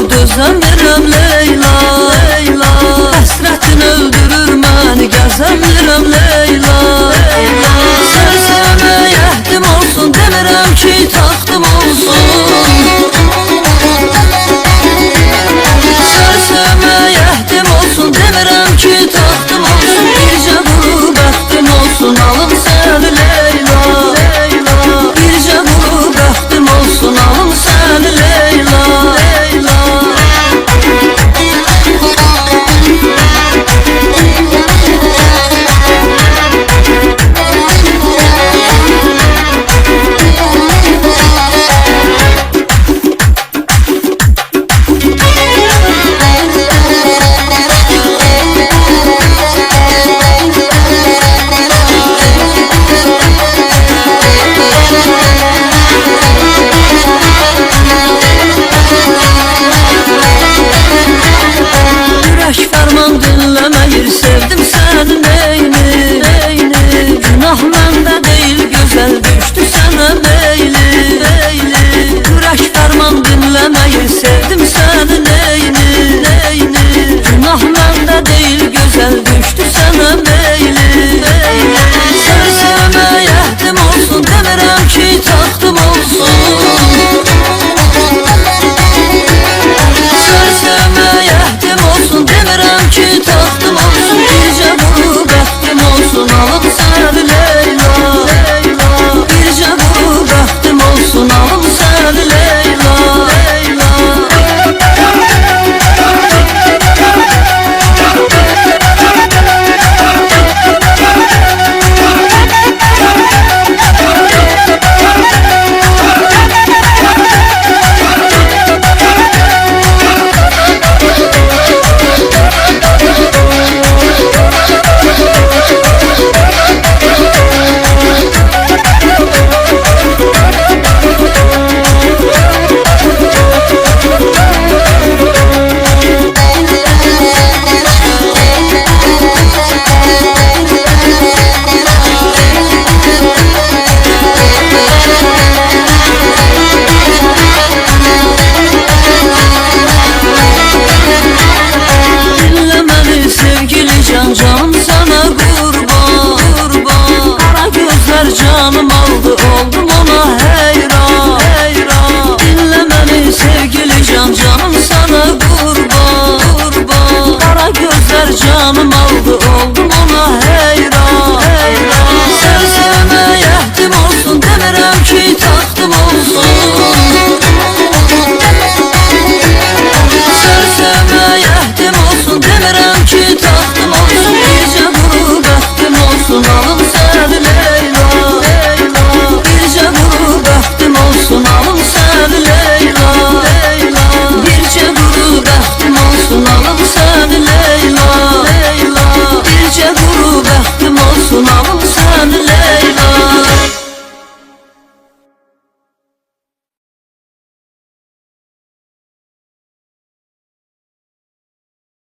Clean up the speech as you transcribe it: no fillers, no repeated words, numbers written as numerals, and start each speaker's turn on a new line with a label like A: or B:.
A: dözəmirəm Leyla, Leyla. Həsrətin öldürür məni, gəzəmirəm Leyla, Leyla. Sən sevməyə əhdim olsun, demirəm ki taxtım olsun. Sən sevməyə əhdim olsun, demirəm ki taxtım olsun. Bircə bu bəxtim olsun, alım səni Leyla, Leyla. Bircə bu bəxtim olsun, alım səni Leyla, Leyla. Sevdim səni neyni, neyni. Günah məndə deyil, gözəl düşdü sənə meyli, meyli. Ürək fərman dinləməyir, sevdim səni neyni, neyni. Günah məndə deyil, gözəl düşdü sənə meyli, meyli. Səni sevməyə əhdim olsun, demirəm ki taxtım olsun. Səni sevməyə əhdim olsun, demirəm ki taxtım olsun. Bircə bu bəxtim olsun, alım səni Leyla, Leyla. Bircə bu bəxtim olsun, alım səni Leyla, Leyla. Canım sana kurban, kurban. Kara gözler canım aldı, oldum ona heyran, heyran. Dinle beni sevgili can, canım sana kurban, kurban. Kara gözler canım aldı, oldum ona heyran, heyran. Seni sevməyə əhdim olsun, demirəm ki taxtım olsun. Seni sevməyə əhdim olsun, demirəm ki taxtım olsun. Bircə bu bəxtim olsun, alım səni Leyla, Leyla. Bircə bu bəxtim olsun, alım səni Leyla, Leyla. Bircə bu bəxtim olsun, alım səni Leyla, Leyla. Bircə bu bəxtim olsun, alım səni Leyla.